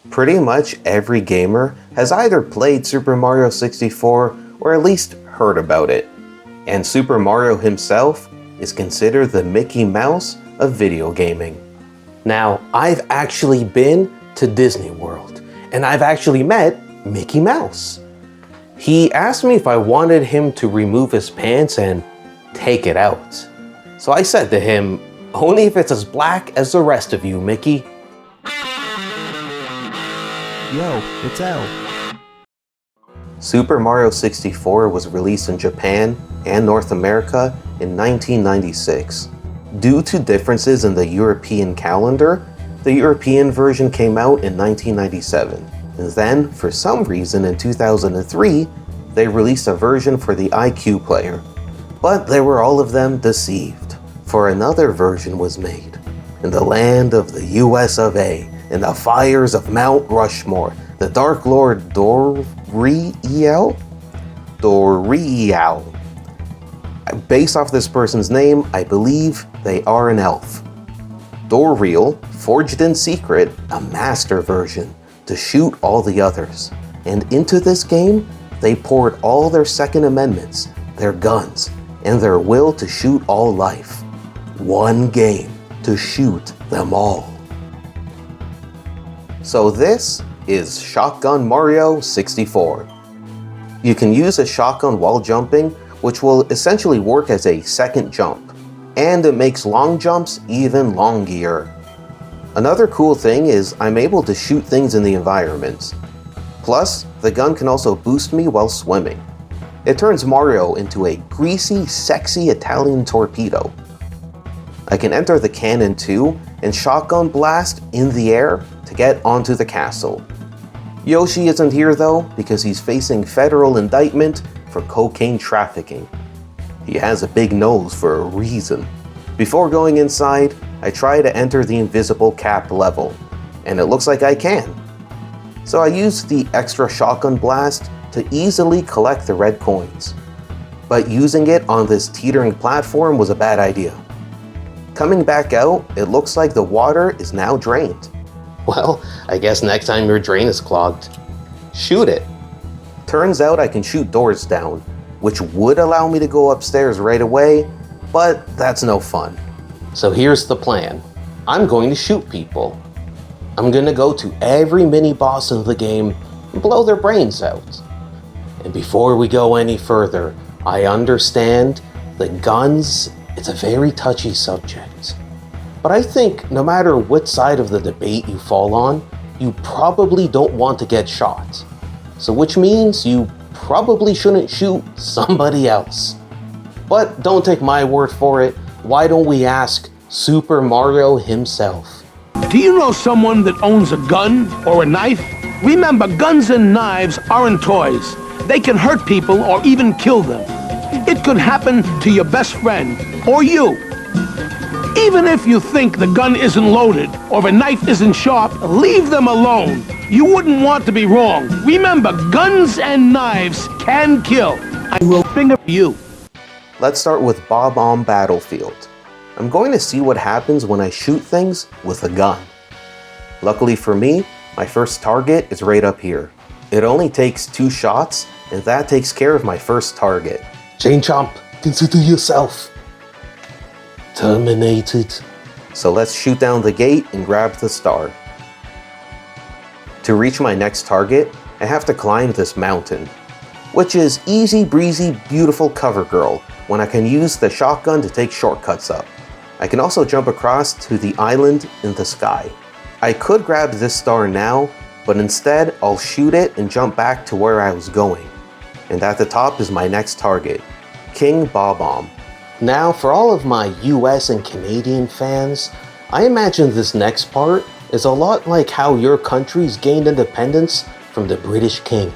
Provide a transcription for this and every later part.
Pretty much every gamer has either played Super Mario 64 or at least heard about it. And Super Mario himself is considered the Mickey Mouse of video gaming. Now, I've actually been to Disney World, and I've actually met Mickey Mouse. He asked me if I wanted him to remove his pants and take it out. So I said to him, "Only if it's as black as the rest of you, Mickey." Yo, it's L. Super Mario 64 was released in Japan and North America in 1996. Due to differences in the European calendar, the European version came out in 1997. And then, for some reason in 2003, they released a version for the IQ player. But they were all of them deceived, for another version was made. In the land of the US of A, in the fires of Mount Rushmore, the Dark Lord Doriel? Based off this person's name, I believe they are an elf. Doriel forged in secret a master version to shoot all the others. And into this game, they poured all their Second Amendments, their guns, and their will to shoot all life. One game to shoot them all. So this is Shotgun Mario 64. You can use a shotgun while jumping, which will essentially work as a second jump, and it makes long jumps even longier. Another cool thing is I'm able to shoot things in the environment. Plus, the gun can also boost me while swimming. It turns Mario into a greasy, sexy Italian torpedo. I can enter the cannon too and shotgun blast in the air to get onto the castle. Yoshi isn't here though because he's facing federal indictment for cocaine trafficking. He has a big nose for a reason. Before going inside, I try to enter the invisible cap level, and it looks like I can. So I used the extra shotgun blast to easily collect the red coins. But using it on this teetering platform was a bad idea. Coming back out, it looks like the water is now drained. Well, I guess next time your drain is clogged, shoot it. Turns out I can shoot doors down, which would allow me to go upstairs right away, but that's no fun. So here's the plan. I'm going to shoot people. I'm going to go to every mini-boss in the game and blow their brains out. And before we go any further, I understand that guns, it's a very touchy subject. But I think no matter what side of the debate you fall on, you probably don't want to get shot. So which means you probably shouldn't shoot somebody else. But don't take my word for it. Why don't we ask Super Mario himself? Do you know someone that owns a gun or a knife? Remember, guns and knives aren't toys. They can hurt people or even kill them. It could happen to your best friend or you. Even if you think the gun isn't loaded or the knife isn't sharp, leave them alone. You wouldn't want to be wrong. Remember, guns and knives can kill. I will finger you. Let's start with Bob-omb Battlefield. I'm going to see what happens when I shoot things with a gun. Luckily for me, my first target is right up here. It only takes 2 shots, and that takes care of my first target. Chain Chomp, consider yourself terminated. So let's shoot down the gate and grab the star. To reach my next target, I have to climb this mountain, which is easy breezy, beautiful cover girl when I can use the shotgun to take shortcuts up. I can also jump across to the island in the sky. I could grab this star now, but instead I'll shoot it and jump back to where I was going. And at the top is my next target, King Bob-omb. Now for all of my US and Canadian fans, I imagine this next part is a lot like how your countries gained independence from the British King.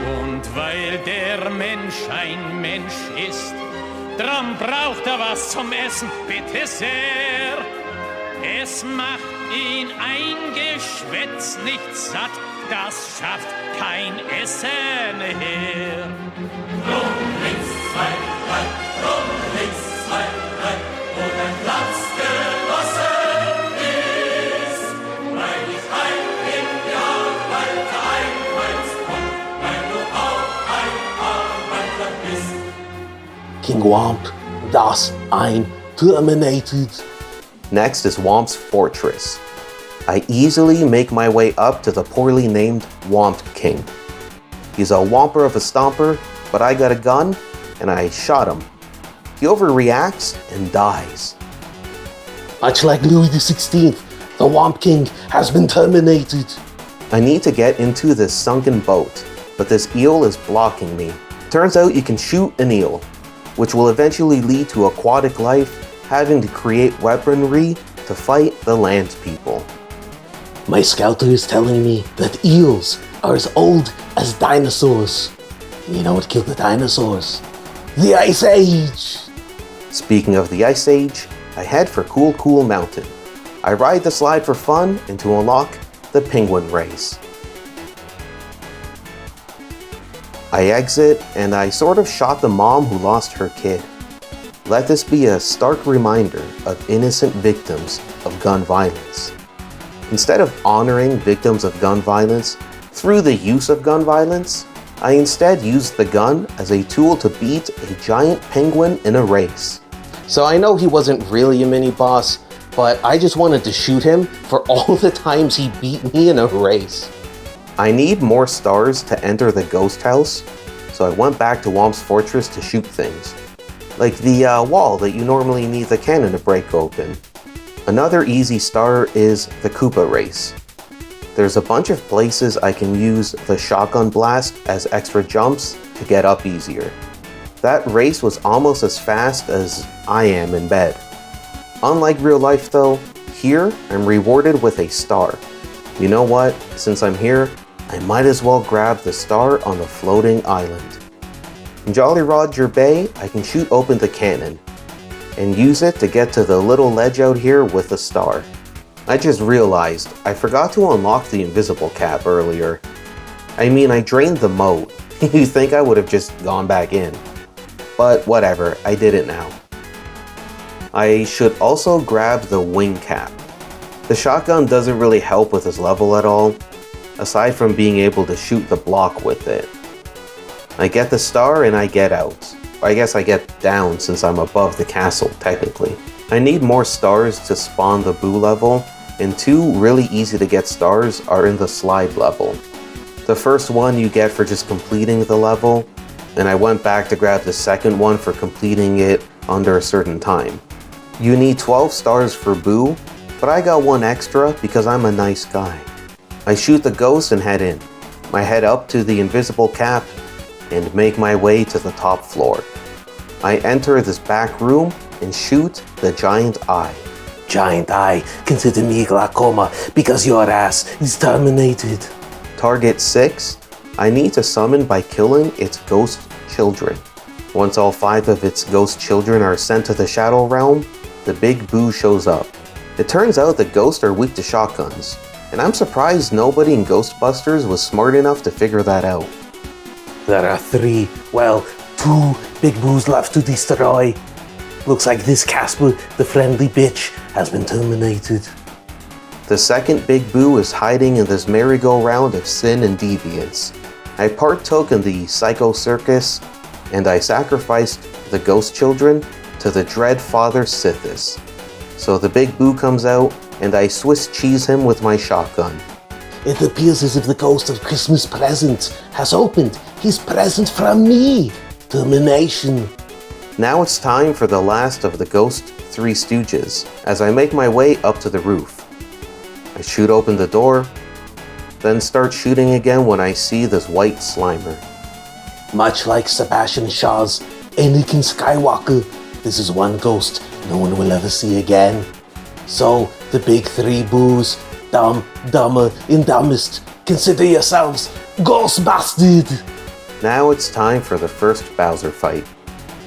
Und weil der Mensch ein Mensch ist, drum braucht was zum Essen, bitte sehr. Es macht ihn ein Geschwätz nicht satt, das schafft kein Essen her. King Womp, das ein terminated. Next is Womp's Fortress. I easily make my way up to the poorly named Womp King. He's a whomper of a stomper, but I got a gun, and I shot him. He overreacts and dies. Much like Louis XVI, the Womp King has been terminated. I need to get into this sunken boat, but this eel is blocking me. Turns out you can shoot an eel, which will eventually lead to aquatic life having to create weaponry to fight the land people. My scouter is telling me that eels are as old as dinosaurs. You know what killed the dinosaurs? The Ice Age! Speaking of the Ice Age, I head for Cool Mountain. I ride the slide for fun and to unlock the penguin race. I exit and I sort of shot the mom who lost her kid. Let this be a stark reminder of innocent victims of gun violence. Instead of honoring victims of gun violence through the use of gun violence, I instead used the gun as a tool to beat a giant penguin in a race. So I know he wasn't really a mini-boss, but I just wanted to shoot him for all the times he beat me in a race. I need more stars to enter the ghost house, so I went back to Womp's Fortress to shoot things. Like the wall that you normally need the cannon to break open. Another easy star is the Koopa race. There's a bunch of places I can use the shotgun blast as extra jumps to get up easier. That race was almost as fast as I am in bed. Unlike real life though, here I'm rewarded with a star. You know what? Since I'm here, I might as well grab the star on the floating island. In Jolly Roger Bay, I can shoot open the cannon and use it to get to the little ledge out here with the star. I just realized I forgot to unlock the invisible cap earlier. I mean, I drained the moat. You'd think I would have just gone back in. But whatever, I did it now. I should also grab the wing cap. The shotgun doesn't really help with this level at all, aside from being able to shoot the block with it. I get the star and I get out. I guess I get down since I'm above the castle, technically. I need more stars to spawn the Boo level, and two really easy to get stars are in the slide level. The first one you get for just completing the level, and I went back to grab the second one for completing it under a certain time. You need 12 stars for Boo, but I got one extra because I'm a nice guy. I shoot the ghost and head in. I head up to the invisible cap and make my way to the top floor. I enter this back room and shoot the giant eye. Giant eye, consider me glaucoma because your ass is terminated. Target 6, I need to summon by killing its ghost children. Once all 5 of its ghost children are sent to the Shadow Realm, the big Boo shows up. It turns out the ghosts are weak to shotguns, and I'm surprised nobody in Ghostbusters was smart enough to figure that out. There are 2 big Boos left to destroy. Looks like this Casper, the friendly bitch, has been terminated. The second big Boo is hiding in this merry-go-round of sin and deviance. I partook in the Psycho Circus, and I sacrificed the ghost children to the dread Father Sithis. So the big Boo comes out, and I Swiss cheese him with my shotgun. It appears as if the ghost of Christmas present has opened his present from me. Termination. Now it's time for the last of the Ghost Three Stooges, as I make my way up to the roof. I shoot open the door, then start shooting again when I see this white Slimer. Much like Sebastian Shaw's Anakin Skywalker, this is one ghost no one will ever see again. So, the big 3 Boos, dumb, dumber, and dumbest, consider yourselves ghost bastard! Now it's time for the first Bowser fight.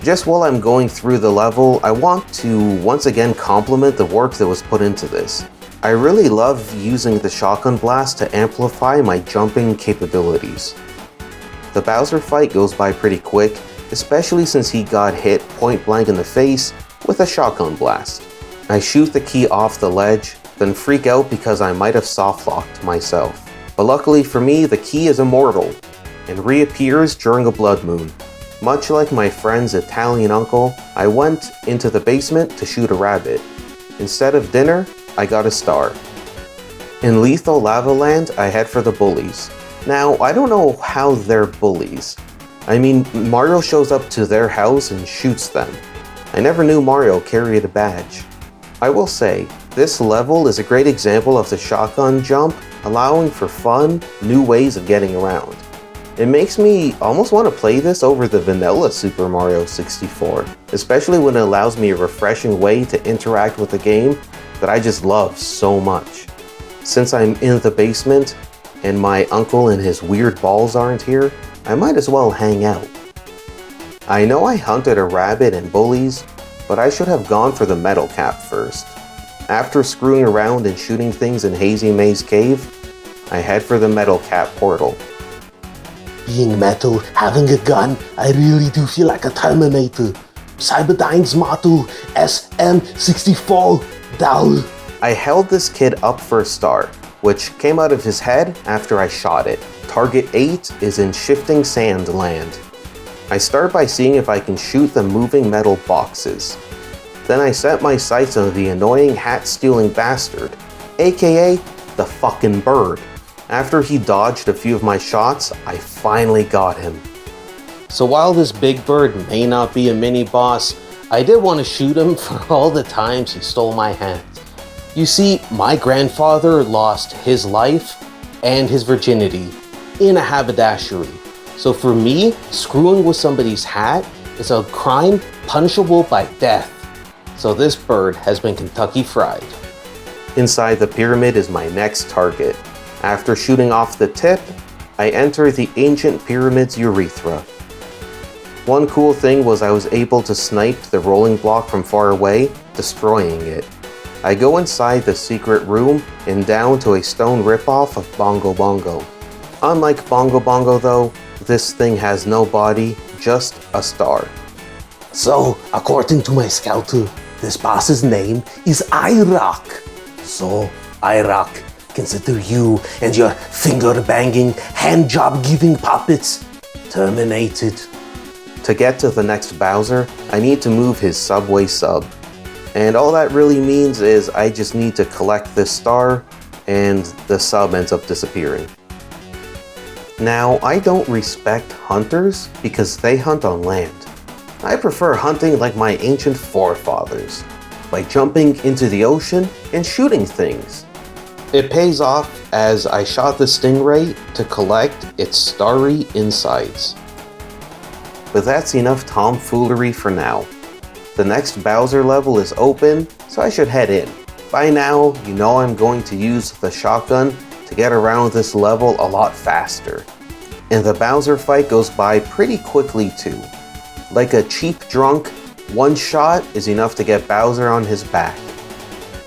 Just while I'm going through the level, I want to once again compliment the work that was put into this. I really love using the shotgun blast to amplify my jumping capabilities. The Bowser fight goes by pretty quick, especially since he got hit point blank in the face with a shotgun blast. I shoot the key off the ledge, then freak out because I might have softlocked myself. But luckily for me, the key is immortal and reappears during a blood moon. Much like my friend's Italian uncle, I went into the basement to shoot a rabbit. Instead of dinner, I got a star. In Lethal Lava Land, I head for the bullies. Now, I don't know how they're bullies. I mean, Mario shows up to their house and shoots them. I never knew Mario carried a badge. I will say, this level is a great example of the shotgun jump, allowing for fun, new ways of getting around. It makes me almost want to play this over the vanilla Super Mario 64, especially when it allows me a refreshing way to interact with the game that I just love so much. Since I'm in the basement, and my uncle and his weird balls aren't here, I might as well hang out. I know I hunted a rabbit and bullies, but I should have gone for the metal cap first. After screwing around and shooting things in Hazy Maze Cave, I head for the metal cap portal. Being metal, having a gun, I really do feel like a Terminator. Cyberdyne's motto, SM64, Dowl. I held this kid up for a star, which came out of his head after I shot it. Target 8 is in Shifting Sand Land. I start by seeing if I can shoot the moving metal boxes. Then I set my sights on the annoying hat-stealing bastard, aka the fucking bird. After he dodged a few of my shots, I finally got him. So while this big bird may not be a mini-boss, I did want to shoot him for all the times he stole my hat. You see, my grandfather lost his life and his virginity in a haberdashery. So for me, screwing with somebody's hat is a crime punishable by death. So this bird has been Kentucky fried. Inside the pyramid is my next target. After shooting off the tip, I enter the ancient pyramid's urethra. One cool thing was I was able to snipe the rolling block from far away, destroying it. I go inside the secret room and down to a stone ripoff of Bongo Bongo. Unlike Bongo Bongo though, this thing has no body, just a star. So, according to my scouter, this boss's name is I-Rock. So, I-Rock, consider you and your finger-banging, hand-job-giving puppets terminated. To get to the next Bowser, I need to move his subway sub. And all that really means is I just need to collect this star, and the sub ends up disappearing. Now, I don't respect hunters because they hunt on land. I prefer hunting like my ancient forefathers, by jumping into the ocean and shooting things. It pays off as I shot the stingray to collect its starry insides. But that's enough tomfoolery for now. The next Bowser level is open, so I should head in. By now, you know I'm going to use the shotgun to get around this level a lot faster. And the Bowser fight goes by pretty quickly too. Like a cheap drunk, one shot is enough to get Bowser on his back.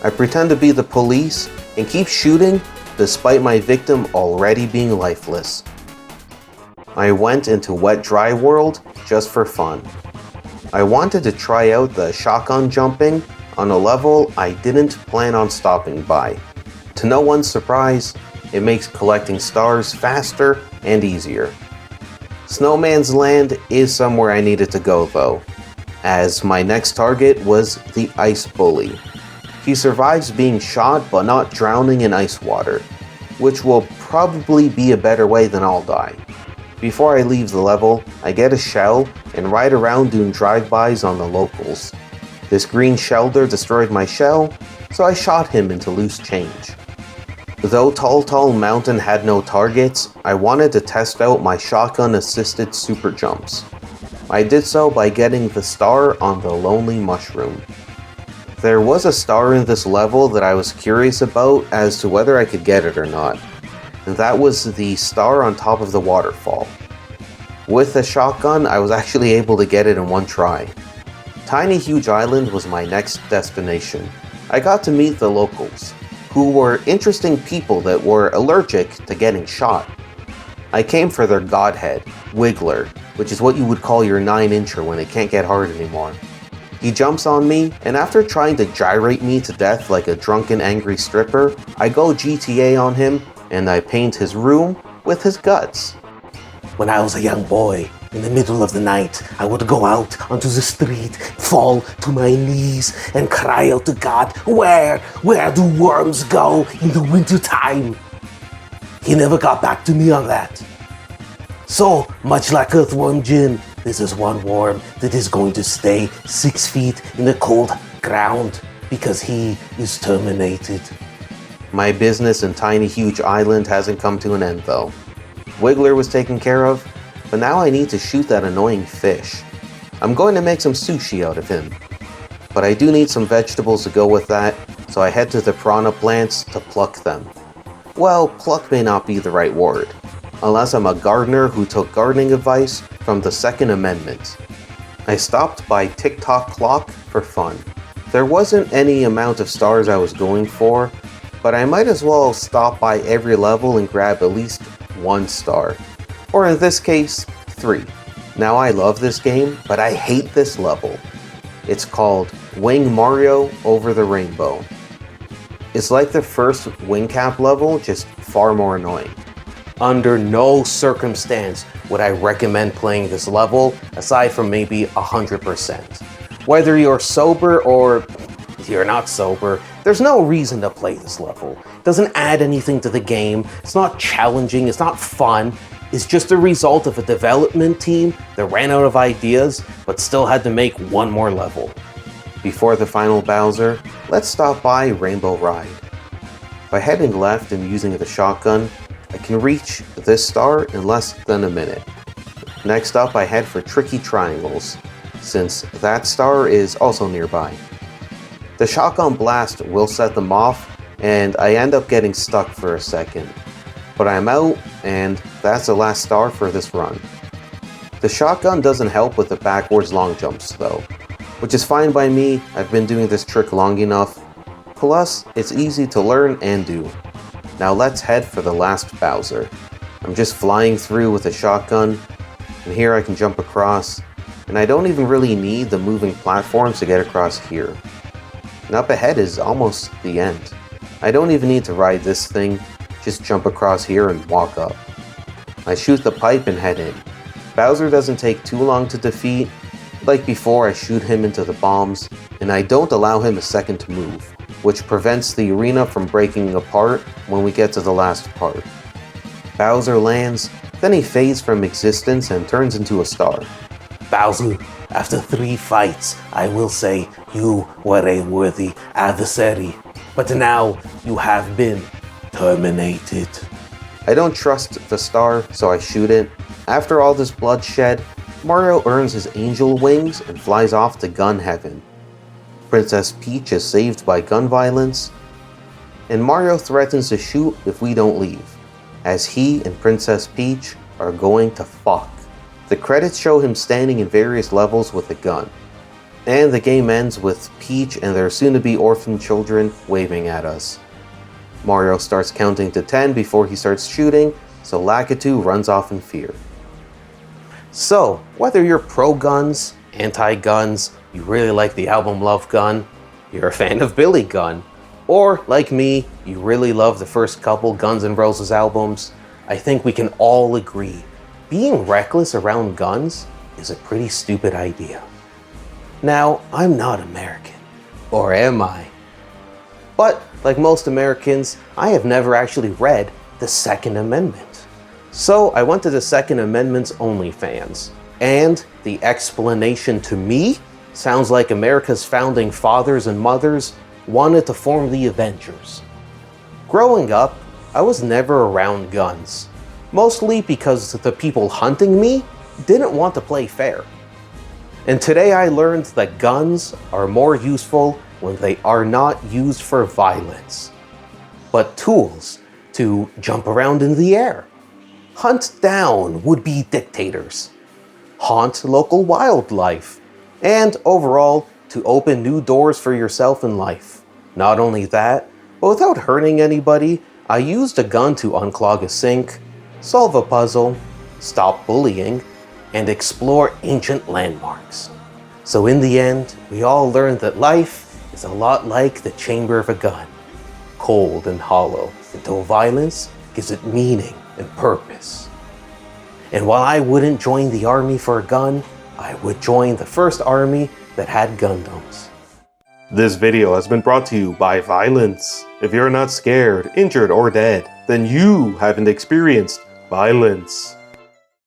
I pretend to be the police and keep shooting despite my victim already being lifeless. I went into Wet Dry World just for fun. I wanted to try out the shotgun jumping on a level I didn't plan on stopping by. To no one's surprise, it makes collecting stars faster and easier. Snowman's Land is somewhere I needed to go though, as my next target was the Ice Bully. He survives being shot but not drowning in ice water, which will probably be a better way than I'll die. Before I leave the level, I get a shell and ride around doing drive-bys on the locals. This green shelter destroyed my shell, so I shot him into loose change. Though Tall Mountain had no targets, I wanted to test out my shotgun-assisted super jumps. I did so by getting the star on the Lonely Mushroom. There was a star in this level that I was curious about as to whether I could get it or not, and that was the star on top of the waterfall. With the shotgun, I was actually able to get it in one try. Tiny Huge Island was my next destination. I got to meet the locals, who were interesting people that were allergic to getting shot. I came for their godhead, Wiggler, which is what you would call your 9-incher when it can't get hard anymore. He jumps on me, and after trying to gyrate me to death like a drunken angry stripper, I go GTA on him, and I paint his room with his guts. When I was a young boy, In the middle of the night, I would go out onto the street, fall to my knees, and cry out to God, where do worms go in the winter time? He never got back to me on that. So, much like Earthworm Jim, this is one worm that is going to stay 6 feet in the cold ground because he is terminated. My business in Tiny Huge Island hasn't come to an end though. Wiggler was taken care of, but now I need to shoot that annoying fish. I'm going to make some sushi out of him. But I do need some vegetables to go with that, so I head to the piranha plants to pluck them. Well, pluck may not be the right word, unless I'm a gardener who took gardening advice from the Second Amendment. I stopped by Tick-Tock Clock for fun. There wasn't any amount of stars I was going for, but I might as well stop by every level and grab at least 1 star. Or in this case, 3. Now I love this game, but I hate this level. It's called Wing Mario Over the Rainbow. It's like the first Wing Cap level, just far more annoying. Under no circumstance would I recommend playing this level, aside from maybe 100%. Whether you're sober or you're not sober, there's no reason to play this level. It doesn't add anything to the game, it's not challenging, it's not fun. It's just a result of a development team that ran out of ideas, but still had to make one more level. Before the final Bowser, let's stop by Rainbow Ride. By heading left and using the shotgun, I can reach this star in less than a minute. Next up, I head for Tricky Triangles, since that star is also nearby. The shotgun blast will set them off, and I end up getting stuck for a second. But I'm out, and that's the last star for this run. The shotgun doesn't help with the backwards long jumps though, which is fine by me. I've been doing this trick long enough. Plus, it's easy to learn and do. Now let's head for the last Bowser. I'm just flying through with a shotgun, and here I can jump across, and I don't even really need the moving platforms to get across here. And up ahead is almost the end. I don't even need to ride this thing, just jump across here and walk up. I shoot the pipe and head in. Bowser doesn't take too long to defeat. Like before, I shoot him into the bombs, and I don't allow him a second to move, which prevents the arena from breaking apart when we get to the last part. Bowser lands, then he fades from existence and turns into a star. Bowser, after 3 fights, I will say you were a worthy adversary, but now you have been terminated. I don't trust the star, so I shoot it. After all this bloodshed, Mario earns his angel wings and flies off to gun heaven. Princess Peach is saved by gun violence, and Mario threatens to shoot if we don't leave, as he and Princess Peach are going to fuck. The credits show him standing in various levels with a gun, and the game ends with Peach and their soon-to-be orphan children waving at us. Mario starts counting to 10 before he starts shooting, so Lakitu runs off in fear. So, whether you're pro-guns, anti-guns, you really like the album Love Gun, you're a fan of Billy Gunn, or, like me, you really love the first couple Guns N' Roses albums, I think we can all agree, being reckless around guns is a pretty stupid idea. Now, I'm not American. Or am I? But, like most Americans, I have never actually read the Second Amendment. So I went to the Second Amendment's OnlyFans, and the explanation to me sounds like America's founding fathers and mothers wanted to form the Avengers. Growing up, I was never around guns, mostly because the people hunting me didn't want to play fair. And today I learned that guns are more useful when they are not used for violence, but tools to jump around in the air, hunt down would-be dictators, haunt local wildlife, and overall, to open new doors for yourself in life. Not only that, but without hurting anybody, I used a gun to unclog a sink, solve a puzzle, stop bullying, and explore ancient landmarks. So in the end, we all learned that life is a lot like the chamber of a gun, cold and hollow, until violence gives it meaning and purpose. And while I wouldn't join the army for a gun, I would join the first army that had Gundams. This video has been brought to you by violence. If you're not scared, injured, or dead, then you haven't experienced violence.